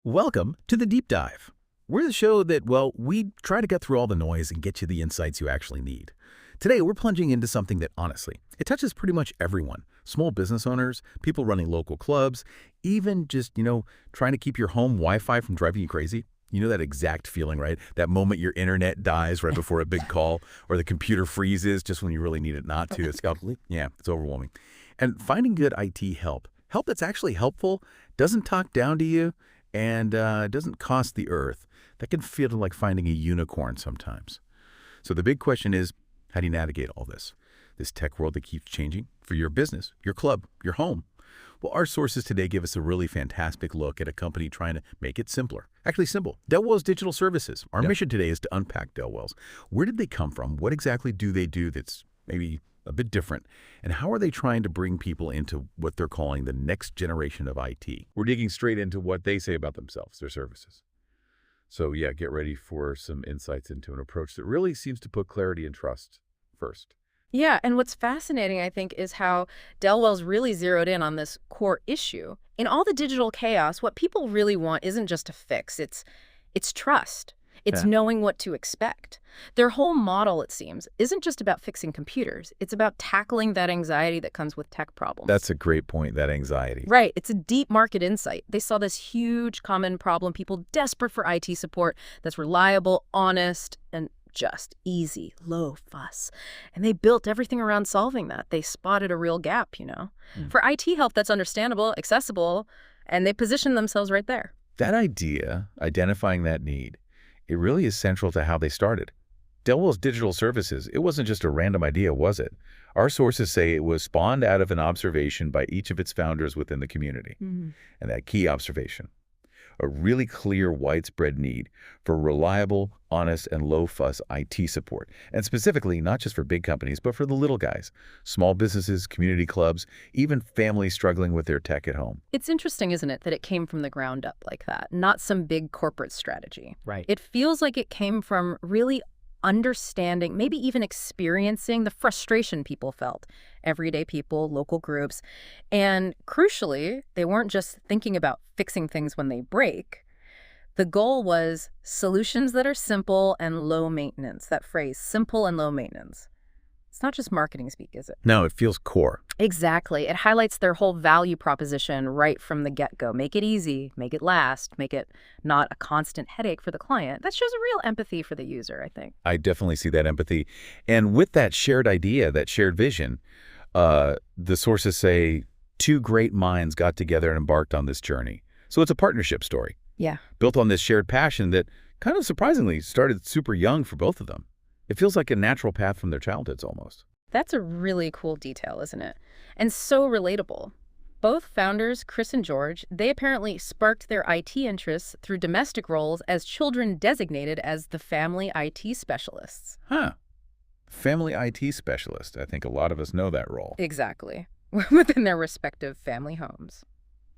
Welcome to the Deep Dive. We're the show that, well, we try to get through all the noise and get you the insights you actually need. Today, we're plunging into something that, honestly, it touches pretty much everyone. Small business owners, people running local clubs, even just, trying to keep your home Wi-Fi from driving you crazy. You know that exact feeling, right? That moment your internet dies right before a big call, or the computer freezes just when you really need it not to. It's overwhelming. And finding good IT help that's actually helpful, doesn't talk down to you, and doesn't cost the earth. That can feel like finding a unicorn sometimes. So the big question is, how do you navigate all this? This tech world that keeps changing for your business, your club, your home. Well, our sources today give us a really fantastic look at a company trying to make it simpler. Actually simple. Delwell's Digital Services. Our mission today is to unpack Delwell's. Where did they come from? What exactly do they do that's maybe a bit different? And how are they trying to bring people into what they're calling the next generation of IT? We're digging straight into what they say about themselves, their services. So yeah, get ready for some insights into an approach that really seems to put clarity and trust first. Yeah, and what's fascinating, I think, is how Delwell's really zeroed in on this core issue. In all the digital chaos, what people really want isn't just a fix, it's trust. It's knowing what to expect. Their whole model, it seems, isn't just about fixing computers. It's about tackling that anxiety that comes with tech problems. That's a great point, that anxiety. Right. It's a deep market insight. They saw this huge common problem, people desperate for IT support that's reliable, honest, and just easy, low fuss. And they built everything around solving that. They spotted a real gap, For IT help that's understandable, accessible, and they positioned themselves right there. That idea, identifying that need, it really is central to how they started. Delwell's Digital Services, it wasn't just a random idea, was it? Our sources say it was spawned out of an observation by each of its founders within the community. And that key observation, a really clear widespread need for reliable, honest, and low-fuss IT support. And specifically, not just for big companies, but for the little guys, small businesses, community clubs, even families struggling with their tech at home. It's interesting, isn't it, that it came from the ground up like that, not some big corporate strategy. Right. It feels like it came from really understanding, maybe even experiencing the frustration people felt. Everyday people, local groups. And crucially, they weren't just thinking about fixing things when they break. The goal was solutions that are simple and low maintenance. That phrase, simple and low maintenance. It's not just marketing speak, is it? No, it feels core. Exactly. It highlights their whole value proposition right from the get-go. Make it easy, make it last, make it not a constant headache for the client. That shows a real empathy for the user, I think. I definitely see that empathy. And with that shared idea, that shared vision, the sources say two great minds got together and embarked on this journey. So it's a partnership story. Yeah. Built on this shared passion that kind of surprisingly started super young for both of them. It feels like a natural path from their childhoods almost. That's a really cool detail, isn't it? And so relatable. Both founders, Chris and George, they apparently sparked their IT interests through domestic roles as children designated as the family IT specialists. Huh. Family IT specialist. I think a lot of us know that role. Exactly. Within their respective family homes.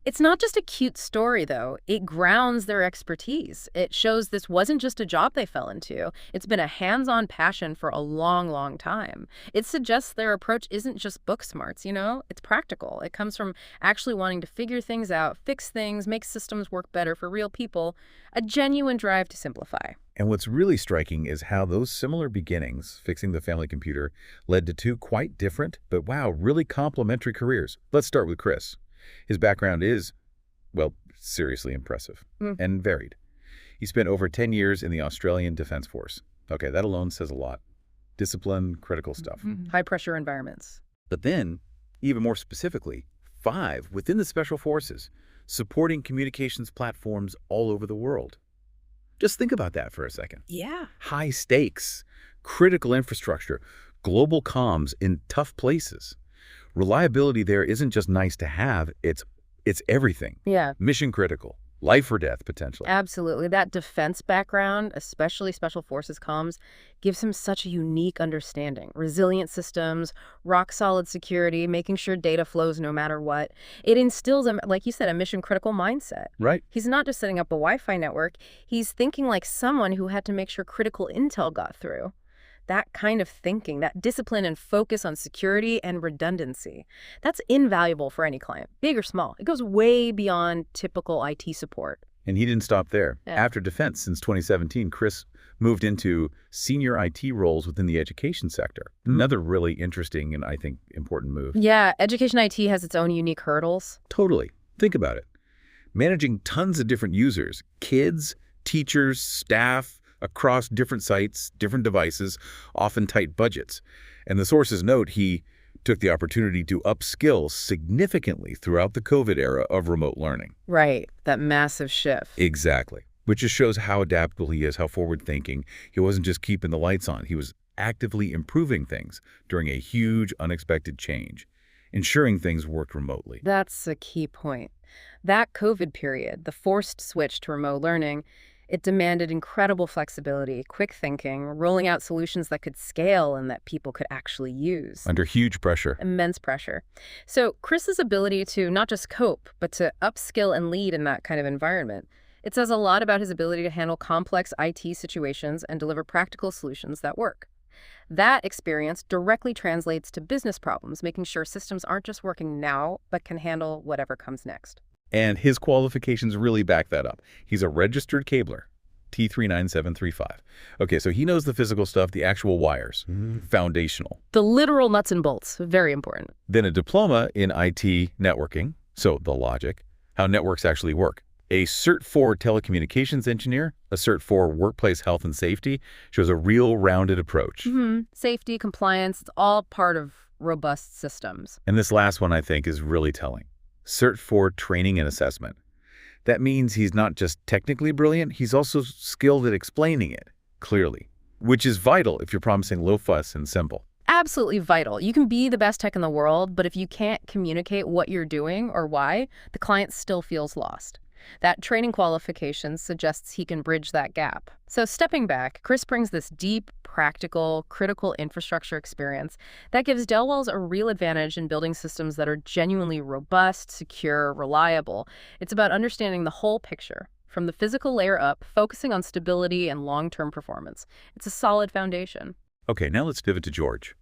It's not just a cute story, though. It grounds their expertise. It shows this wasn't just a job they fell into. It's been a hands-on passion for a long, long time. It suggests their approach isn't just book smarts, It's practical. It comes from actually wanting to figure things out, fix things, make systems work better for real people, a genuine drive to simplify. And what's really striking is how those similar beginnings, fixing the family computer, led to two quite different, but wow, really complementary careers. Let's start with Chris. His background is, well, seriously impressive and varied. He spent over 10 years in the Australian Defence Force. Okay, that alone says a lot. Discipline, critical stuff. High-pressure environments. But then, even more specifically, 5 within the Special Forces, supporting communications platforms all over the world. Just think about that for a second. Yeah. High stakes, critical infrastructure, global comms in tough places. Reliability there isn't just nice to have, it's everything. Yeah. Mission critical, life or death potentially. Absolutely. That defense background, especially Special Forces comms, gives him such a unique understanding. Resilient systems, rock-solid security, making sure data flows no matter what. It instills, like you said, a mission-critical mindset. Right. He's not just setting up a Wi-Fi network. He's thinking like someone who had to make sure critical intel got through. That kind of thinking, that discipline and focus on security and redundancy, that's invaluable for any client, big or small. It goes way beyond typical IT support. And he didn't stop there. Yeah. After defense, since 2017, Chris moved into senior IT roles within the education sector. Another really interesting and I think important move. Yeah, education IT has its own unique hurdles. Totally. Think about it. Managing tons of different users, kids, teachers, staff, across different sites, different devices, often tight budgets. And the sources note he took the opportunity to upskill significantly throughout the COVID era of remote learning. Right, that massive shift. Exactly. Which just shows how adaptable he is, how forward-thinking. He wasn't just keeping the lights on. He was actively improving things during a huge, unexpected change, ensuring things worked remotely. That's a key point. That COVID period, the forced switch to remote learning, it demanded incredible flexibility, quick thinking, rolling out solutions that could scale and that people could actually use. Under huge pressure. Immense pressure. So Chris's ability to not just cope, but to upskill and lead in that kind of environment, it says a lot about his ability to handle complex IT situations and deliver practical solutions that work. That experience directly translates to business problems, making sure systems aren't just working now, but can handle whatever comes next. And his qualifications really back that up. He's a registered cabler, T39735. Okay, so he knows the physical stuff, the actual wires, foundational. The literal nuts and bolts, very important. Then a diploma in IT networking, so the logic, how networks actually work. A Cert 4 telecommunications engineer, a Cert 4 workplace health and safety, shows a real rounded approach. Safety, compliance, it's all part of robust systems. And this last one, I think, is really telling. Cert 4 training and assessment. That means he's not just technically brilliant, he's also skilled at explaining it clearly, which is vital if you're promising low fuss and simple. Absolutely vital. You can be the best tech in the world, but if you can't communicate what you're doing or why, the client still feels lost. That training qualification suggests he can bridge that gap. So stepping back, Chris brings this deep, practical, critical infrastructure experience that gives Delwell's a real advantage in building systems that are genuinely robust, secure, reliable. It's about understanding the whole picture, from the physical layer up, focusing on stability and long-term performance. It's a solid foundation. Okay, now let's pivot to George.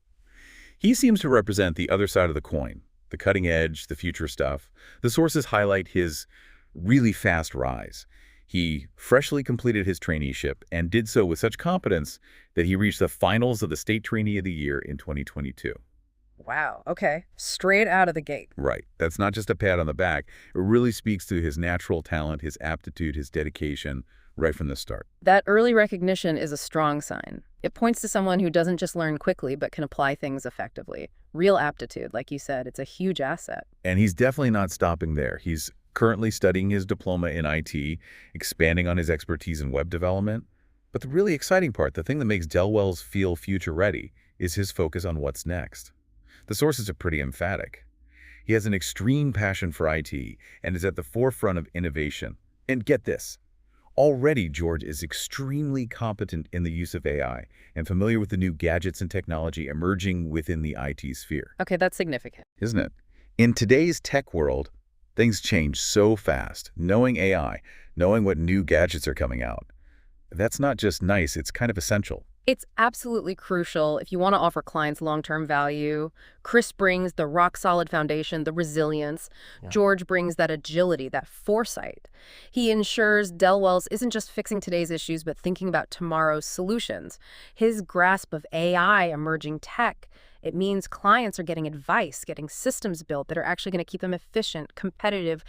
He seems to represent the other side of the coin, the cutting edge, the future stuff. The sources highlight his really fast rise. He freshly completed his traineeship and did so with such competence that he reached the finals of the State Trainee of the Year in 2022. Wow, okay. Straight out of the gate. Right. That's not just a pat on the back. It really speaks to his natural talent, his aptitude, his dedication right from the start. That early recognition is a strong sign. It points to someone who doesn't just learn quickly, but can apply things effectively. Real aptitude, like you said, it's a huge asset. And he's definitely not stopping there. He's currently studying his diploma in IT, expanding on his expertise in web development. But the really exciting part, the thing that makes Delwell's feel future-ready, is his focus on what's next. The sources are pretty emphatic. He has an extreme passion for IT and is at the forefront of innovation. And get this, already George is extremely competent in the use of AI and familiar with the new gadgets and technology emerging within the IT sphere. Okay, that's significant. Isn't it? In today's tech world, things change so fast. Knowing AI, knowing what new gadgets are coming out, that's not just nice, it's kind of essential. It's absolutely crucial if you want to offer clients long-term value. Chris brings the rock-solid foundation, the resilience. Yeah. George brings that agility, that foresight. He ensures Delwell's isn't just fixing today's issues, but thinking about tomorrow's solutions. His grasp of AI, emerging tech, it means clients are getting advice, getting systems built that are actually going to keep them efficient, competitive,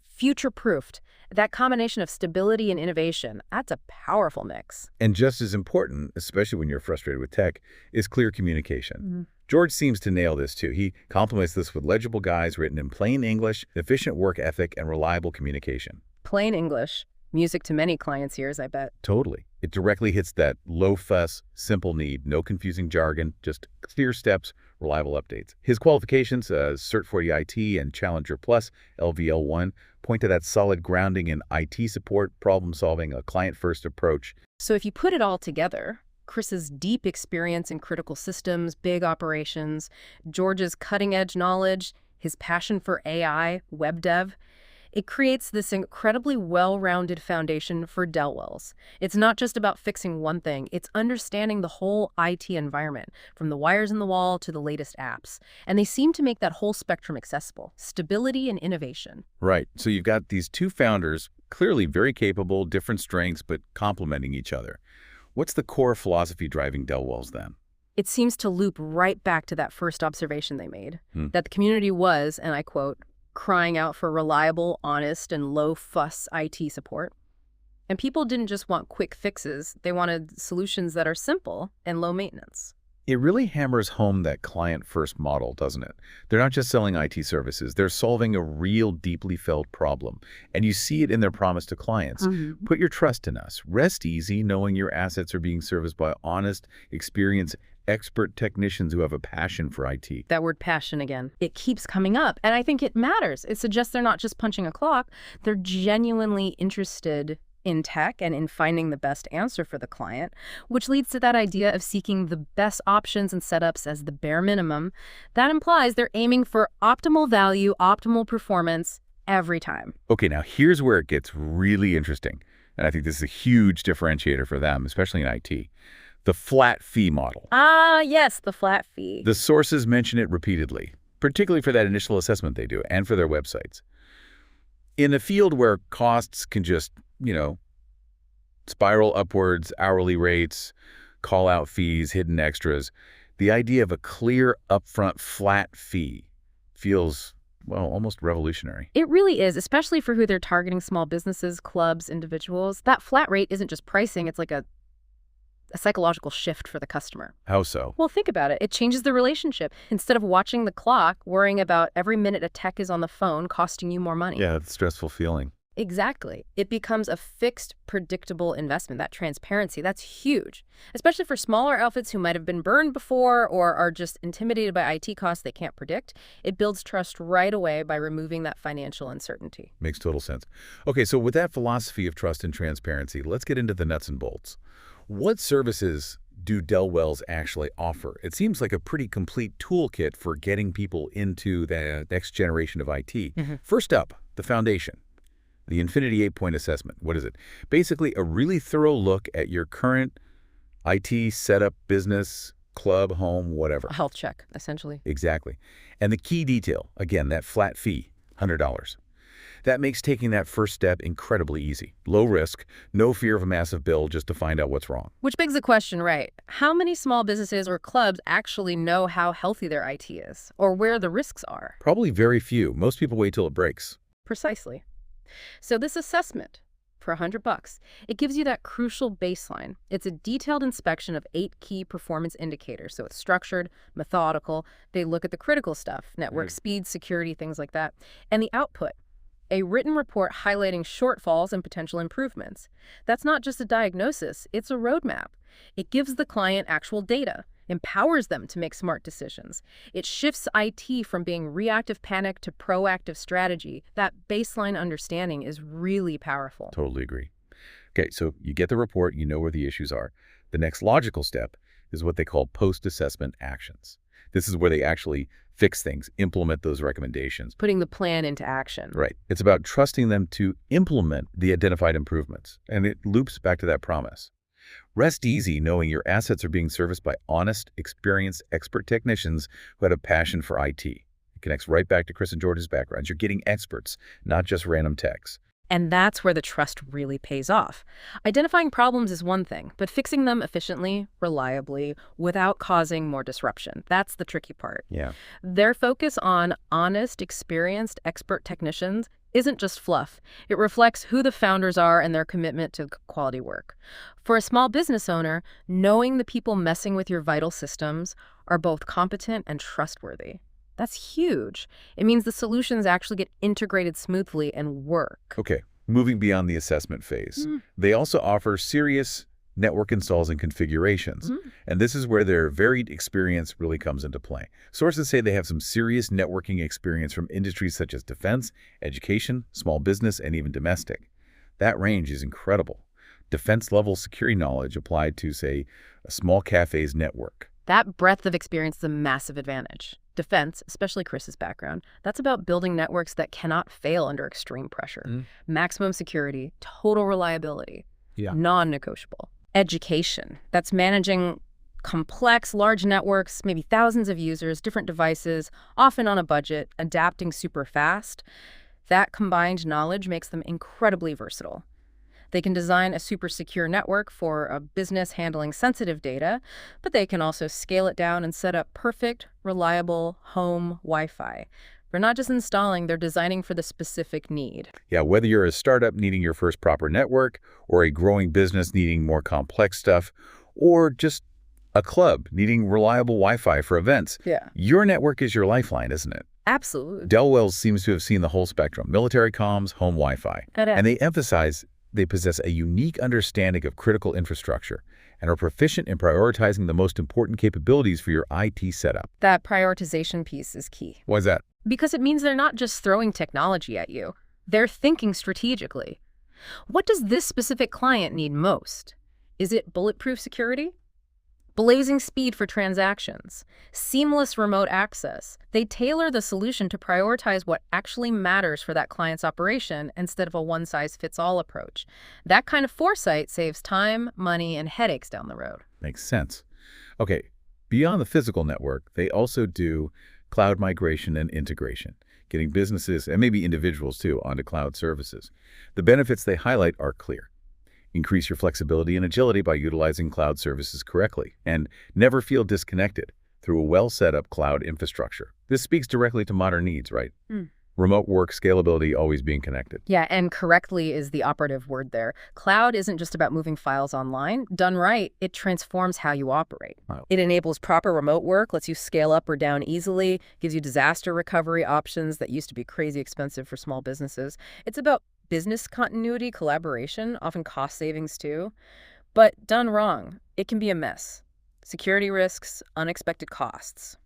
future-proofed. That combination of stability and innovation, that's a powerful mix. And just as important, especially when you're frustrated with tech, is clear communication. George seems to nail this too. He complements this with legible guides written in plain English, efficient work ethic, and reliable communication. Plain English. Music to many clients' ears, I bet. Totally. It directly hits that low-fuss, simple need, no confusing jargon, just clear steps, reliable updates. His qualifications, Cert 40 IT and Challenger Plus, LVL1, point to that solid grounding in IT support, problem-solving, a client-first approach. So if you put it all together, Chris's deep experience in critical systems, big operations, George's cutting-edge knowledge, his passion for AI, web dev, It creates this incredibly well-rounded foundation for Delwells. It's not just about fixing one thing, it's understanding the whole IT environment, from the wires in the wall to the latest apps. And they seem to make that whole spectrum accessible, stability and innovation. Right. So you've got these two founders, clearly very capable, different strengths, but complementing each other. What's the core philosophy driving Delwell's then? It seems to loop right back to that first observation they made, that the community was, and I quote, crying out for reliable, honest, and low-fuss IT support. And people didn't just want quick fixes, they wanted solutions that are simple and low maintenance. It really hammers home that client-first model, doesn't it? They're not just selling IT services, they're solving a real, deeply felt problem. And you see it in their promise to clients. Put your trust in us. Rest easy knowing your assets are being serviced by honest, experienced, expert technicians who have a passion for IT. That word passion again. It keeps coming up, and I think it matters. It suggests they're not just punching a clock, they're genuinely interested in tech and in finding the best answer for the client, which leads to that idea of seeking the best options and setups as the bare minimum. That implies they're aiming for optimal value, optimal performance every time. Okay, now here's where it gets really interesting. And I think this is a huge differentiator for them, especially in IT. The flat fee model. Ah, yes, the flat fee. The sources mention it repeatedly, particularly for that initial assessment they do and for their websites. In a field where costs can just, spiral upwards, hourly rates, call-out fees, hidden extras, the idea of a clear, upfront, flat fee feels, well, almost revolutionary. It really is, especially for who they're targeting, small businesses, clubs, individuals. That flat rate isn't just pricing, it's like a psychological shift for the customer. How so? Well, think about it. It changes the relationship. Instead of watching the clock, worrying about every minute a tech is on the phone costing you more money. Yeah, it's a stressful feeling. Exactly. It becomes a fixed, predictable investment. That transparency, that's huge, especially for smaller outfits who might have been burned before or are just intimidated by IT costs they can't predict. It builds trust right away by removing that financial uncertainty. Makes total sense. Okay, so with that philosophy of trust and transparency, let's get into the nuts and bolts. What services do Delwell's actually offer? It seems like a pretty complete toolkit for getting people into the next generation of IT. First up, the foundation. The Infinity 8-point assessment. What is it? Basically, a really thorough look at your current IT setup, business, club, home, whatever. A health check, essentially. Exactly. And the key detail, again, that flat fee, $100. That makes taking that first step incredibly easy. Low risk, no fear of a massive bill just to find out what's wrong. Which begs the question, right? How many small businesses or clubs actually know how healthy their IT is or where the risks are? Probably very few. Most people wait till it breaks. Precisely. So this assessment for $100, it gives you that crucial baseline. It's a detailed inspection of 8 key performance indicators. So it's structured, methodical. They look at the critical stuff, network speed, security, things like that. And the output, a written report highlighting shortfalls and potential improvements. That's not just a diagnosis, it's a roadmap. It gives the client actual data, empowers them to make smart decisions. It shifts IT from being reactive panic to proactive strategy. That baseline understanding is really powerful. Totally agree. Okay, so you get the report, you know where the issues are. The next logical step is what they call post-assessment actions. This is where they actually fix things, implement those recommendations. Putting the plan into action. Right. It's about trusting them to implement the identified improvements. And it loops back to that promise. Rest easy knowing your assets are being serviced by honest, experienced, expert technicians who had a passion for IT. It connects right back to Chris and George's backgrounds. You're getting experts, not just random techs. And that's where the trust really pays off. Identifying problems is one thing, but fixing them efficiently, reliably, without causing more disruption, that's the tricky part. Yeah. Their focus on honest, experienced, expert technicians isn't just fluff. It reflects who the founders are and their commitment to quality work. For a small business owner, knowing the people messing with your vital systems are both competent and trustworthy. That's huge. It means the solutions actually get integrated smoothly and work. Okay, moving beyond the assessment phase. They also offer serious network installs and configurations. And this is where their varied experience really comes into play. Sources say they have some serious networking experience from industries such as defense, education, small business, and even domestic. That range is incredible. Defense-level security knowledge applied to, say, a small cafe's network. That breadth of experience is a massive advantage. Defense, especially Chris's background, that's about building networks that cannot fail under extreme pressure. Maximum security, total reliability, Yeah. non-negotiable. Education, that's managing complex, large networks, maybe thousands of users, different devices, often on a budget, adapting super fast. That combined knowledge makes them incredibly versatile. They can design a super secure network for a business handling sensitive data, but they can also scale it down and set up perfect, reliable home Wi-Fi. They're not just installing, they're designing for the specific need. Yeah, whether you're a startup needing your first proper network, or a growing business needing more complex stuff, or just a club needing reliable Wi-Fi for events, Yeah. your network is your lifeline, isn't it? Absolutely. Delwell seems to have seen the whole spectrum: military comms, home Wi-Fi. And they emphasize they possess a unique understanding of critical infrastructure and are proficient in prioritizing the most important capabilities for your IT setup. That prioritization piece is key. Why is that? Because it means they're not just throwing technology at you. They're thinking strategically. What does this specific client need most? Is it bulletproof security? Blazing speed for transactions? Seamless remote access? They tailor the solution to prioritize what actually matters for that client's operation instead of a one-size-fits-all approach. That kind of foresight saves time, money, and headaches down the road. Makes sense. Okay, beyond the physical network, they also do cloud migration and integration, getting businesses, and maybe individuals too, onto cloud services. The benefits they highlight are clear. Increase your flexibility and agility by utilizing cloud services correctly, and never feel disconnected through a well-set-up cloud infrastructure. This speaks directly to modern needs, right? Remote work, scalability, always being connected. Yeah, and correctly is the operative word there. Cloud isn't just about moving files online. Done right, it transforms how you operate. Wow. It enables proper remote work, lets you scale up or down easily, gives you disaster recovery options that used to be crazy expensive for small businesses. It's about business continuity, collaboration, often cost savings too. But done wrong, it can be a mess. Security risks, unexpected costs.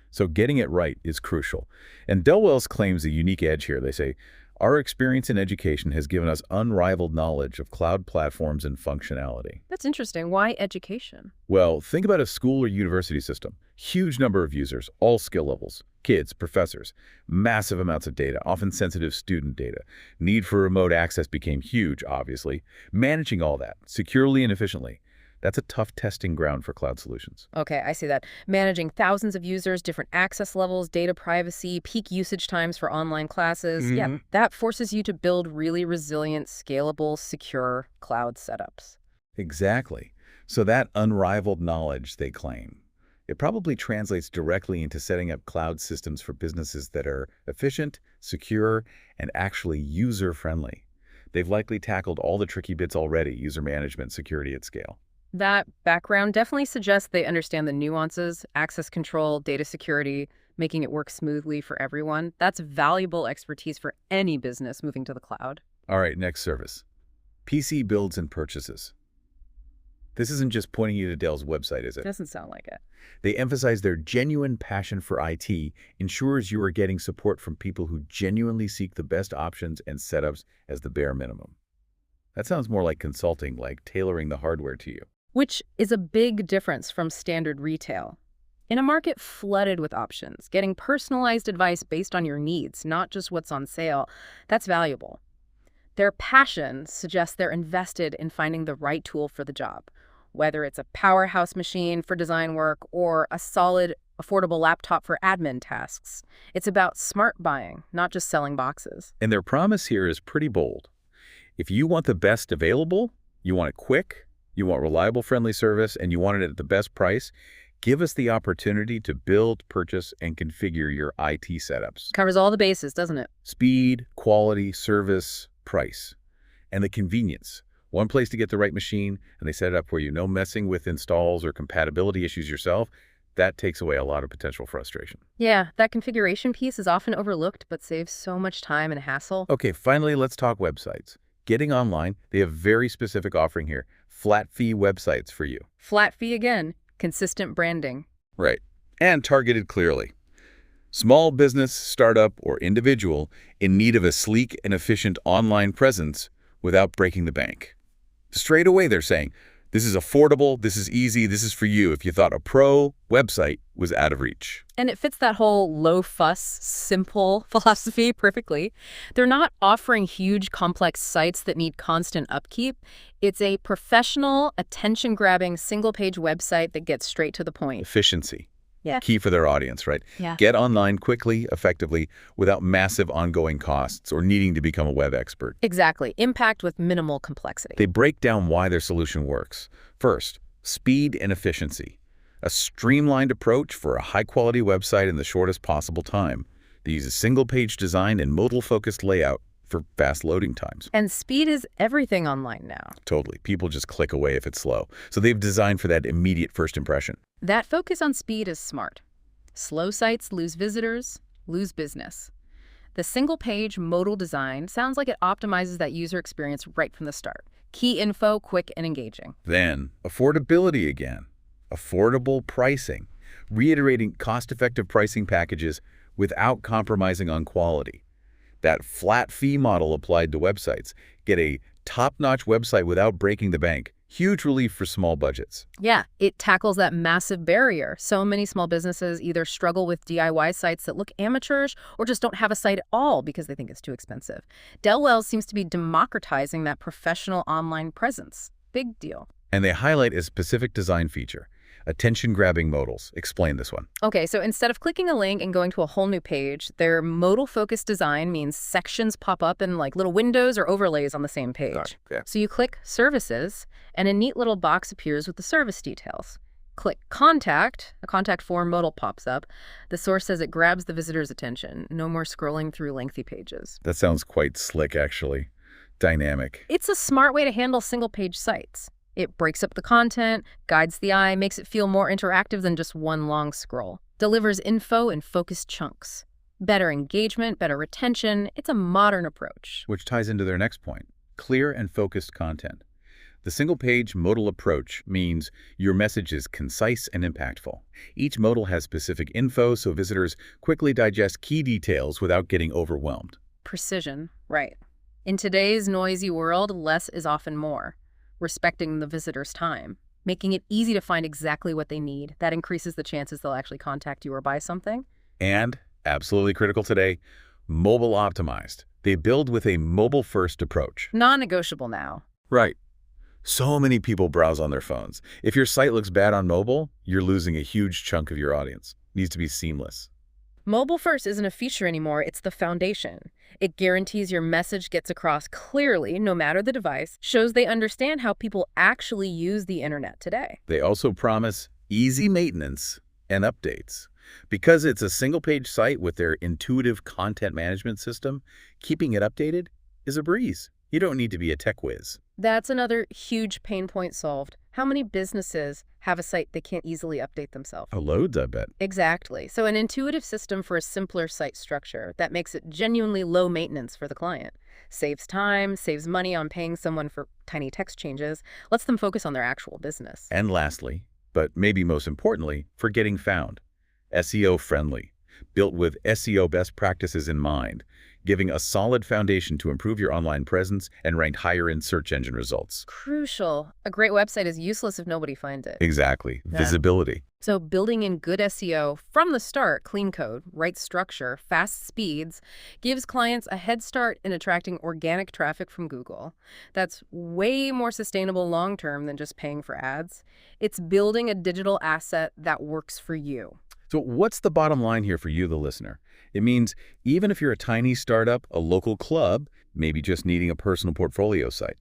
So getting it right is crucial. And Delwell's claims a unique edge here. They say, our experience in education has given us unrivaled knowledge of cloud platforms and functionality. That's interesting. Why education? Well, think about a school or university system. Huge number of users, all skill levels, kids, professors, massive amounts of data, often sensitive student data. Need for remote access became huge, obviously. Managing all that securely and efficiently, that's a tough testing ground for cloud solutions. Okay, I see that. Managing thousands of users, different access levels, data privacy, peak usage times for online classes. Yeah, that forces you to build really resilient, scalable, secure cloud setups. Exactly. So that unrivaled knowledge they claim, it probably translates directly into setting up cloud systems for businesses that are efficient, secure, and actually user-friendly. They've likely tackled all the tricky bits already: user management, security at scale. That background definitely suggests they understand the nuances, access control, data security, making it work smoothly for everyone. That's valuable expertise for any business moving to the cloud. All right, next service. PC builds and purchases. This isn't just pointing you to Dell's website, is it? Doesn't sound like it. They emphasize their genuine passion for IT ensures you are getting support from people who genuinely seek the best options and setups as the bare minimum. That sounds more like consulting, like tailoring the hardware to you. Which is a big difference from standard retail. In a market flooded with options, getting personalized advice based on your needs, not just what's on sale, that's valuable. Their passion suggests they're invested in finding the right tool for the job, whether it's a powerhouse machine for design work or a solid, affordable laptop for admin tasks. It's about smart buying, not just selling boxes. And their promise here is pretty bold. If you want the best available, you want it quick, you want reliable, friendly service, and you want it at the best price, give us the opportunity to build, purchase, and configure your IT setups. Covers all the bases, doesn't it? Speed, quality, service, price, and the convenience. One place to get the right machine, and they set it up for you. No messing with installs or compatibility issues yourself. That takes away a lot of potential frustration. Yeah, that configuration piece is often overlooked, but saves so much time and hassle. Okay, finally, let's talk websites. Getting online, they have very specific offering here. Flat fee websites for you. Flat fee again, consistent branding. Right. And targeted clearly. Small business, startup, or individual in need of a sleek and efficient online presence without breaking the bank. Straight away, they're saying, This is affordable, this is easy, this is for you if you thought a pro website was out of reach. And it fits that whole low-fuss, simple philosophy perfectly. They're not offering huge, complex sites that need constant upkeep. It's a professional, attention-grabbing, single-page website that gets straight to the point. Efficiency. Yeah. Key for their audience, right? Yeah. Get online quickly, effectively, without massive ongoing costs or needing to become a web expert. Exactly. Impact with minimal complexity. They break down why their solution works. First, speed and efficiency. A streamlined approach for a high-quality website in the shortest possible time. They use a single-page design and modal-focused layout for fast loading times. And speed is everything online now. Totally. People just click away if it's slow. So they've designed for that immediate first impression. That focus on speed is smart. Slow sites lose visitors, lose business. The single-page modal design sounds like it optimizes that user experience right from the start. Key info, quick and engaging. Then, affordability again. Affordable pricing. Reiterating cost-effective pricing packages without compromising on quality. That flat fee model applied to websites. Get a top-notch website without breaking the bank. Huge relief for small budgets. Yeah, it tackles that massive barrier. So many small businesses either struggle with DIY sites that look amateurish or just don't have a site at all because they think it's too expensive. Delwell seems to be democratizing that professional online presence. Big deal. And they highlight a specific design feature. Attention-grabbing modals. Explain this one. Okay, so instead of clicking a link and going to a whole new page, their modal-focused design means sections pop up in like little windows or overlays on the same page. Yeah. So you click Services, and a neat little box appears with the service details. Click Contact, a contact form modal pops up. The source says it grabs the visitor's attention. No more scrolling through lengthy pages. That sounds quite slick, actually. Dynamic. It's a smart way to handle single-page sites. It breaks up the content, guides the eye, makes it feel more interactive than just one long scroll. Delivers info in focused chunks. Better engagement, better retention. It's a modern approach. Which ties into their next point. Clear and focused content. The single-page modal approach means your message is concise and impactful. Each modal has specific info so visitors quickly digest key details without getting overwhelmed. Precision, right. In today's noisy world, less is often more. Respecting the visitor's time, making it easy to find exactly what they need. That increases the chances they'll actually contact you or buy something. And, absolutely critical today, mobile optimized. They build with a mobile-first approach. Non-negotiable now. Right. So many people browse on their phones. If your site looks bad on mobile, you're losing a huge chunk of your audience. It needs to be seamless. Mobile first isn't a feature anymore, it's the foundation. It guarantees your message gets across clearly, no matter the device, shows they understand how people actually use the internet today. They also promise easy maintenance and updates. Because it's a single-page site with their intuitive content management system, keeping it updated is a breeze. You don't need to be a tech whiz. That's another huge pain point solved. How many businesses have a site they can't easily update themselves? Oh, loads, I bet. Exactly. So an intuitive system for a simpler site structure that makes it genuinely low maintenance for the client. Saves time, saves money on paying someone for tiny text changes, lets them focus on their actual business. And lastly, but maybe most importantly, for getting found. SEO friendly, built with SEO best practices in mind, giving a solid foundation to improve your online presence and rank higher in search engine results. Crucial. A great website is useless if nobody finds it. Exactly. Yeah. Visibility. So building in good SEO from the start, clean code, right structure, fast speeds, gives clients a head start in attracting organic traffic from Google. That's way more sustainable long-term than just paying for ads. It's building a digital asset that works for you. So what's the bottom line here for you, the listener? It means even if you're a tiny startup, a local club, maybe just needing a personal portfolio site,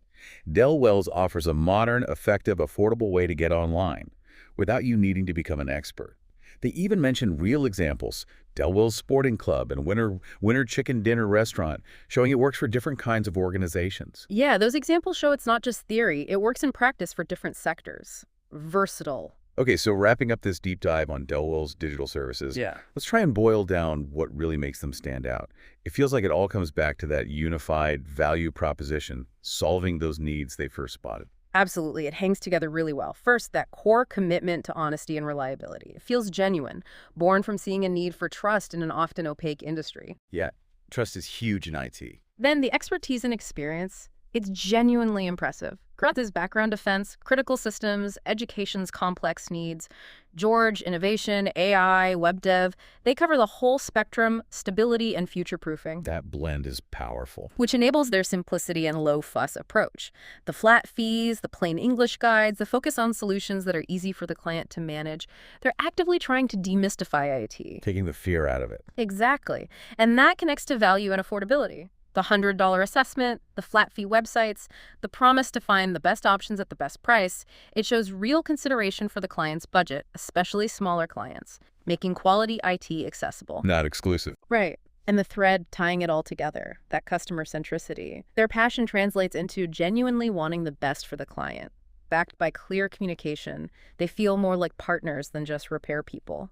Delwell offers a modern, effective, affordable way to get online without you needing to become an expert. They even mention real examples, Delwell Sporting Club and Winter Chicken Dinner Restaurant, showing it works for different kinds of organizations. Yeah, those examples show it's not just theory. It works in practice for different sectors. Versatile. Okay, so wrapping up this deep dive on Delwell's digital services, let's try and boil down what really makes them stand out. It feels like it all comes back to that unified value proposition, solving those needs they first spotted. Absolutely. It hangs together really well. First, that core commitment to honesty and reliability. It feels genuine, born from seeing a need for trust in an often opaque industry. Yeah, trust is huge in IT. Then the expertise and experience. It's genuinely impressive. Growth is background defense, critical systems, education's complex needs, George, innovation, AI, web dev. They cover the whole spectrum, stability and future-proofing, That blend is powerful. which enables their simplicity and low-fuss approach. The flat fees, the plain English guides, the focus on solutions that are easy for the client to manage. They're actively trying to demystify IT. Taking the fear out of it. Exactly. And that connects to value and affordability. The $100 assessment, the flat fee websites, the promise to find the best options at the best price, it shows real consideration for the client's budget, especially smaller clients, making quality IT accessible. Not exclusive. Right. And the thread tying it all together, that customer centricity. Their passion translates into genuinely wanting the best for the client. Backed by clear communication, they feel more like partners than just repair people.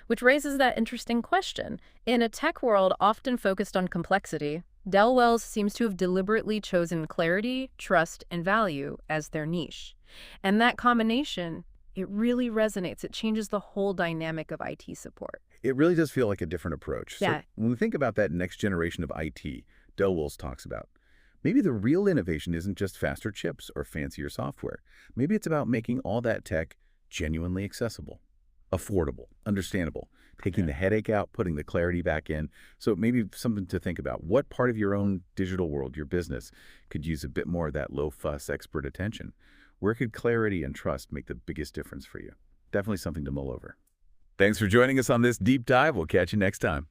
Which raises that interesting question. In a tech world often focused on complexity, Delwell's seems to have deliberately chosen clarity, trust, and value as their niche. And that combination, it really resonates. It changes the whole dynamic of IT support. It really does feel like a different approach. Yeah. So when we think about that next generation of IT, Delwell's talks about, maybe the real innovation isn't just faster chips or fancier software. Maybe it's about making all that tech genuinely accessible, affordable, understandable, taking the headache out, putting the clarity back in. So maybe something to think about. What part of your own digital world, your business, could use a bit more of that low-fuss expert attention? Where could clarity and trust make the biggest difference for you? Definitely something to mull over. Thanks for joining us on this deep dive. We'll catch you next time.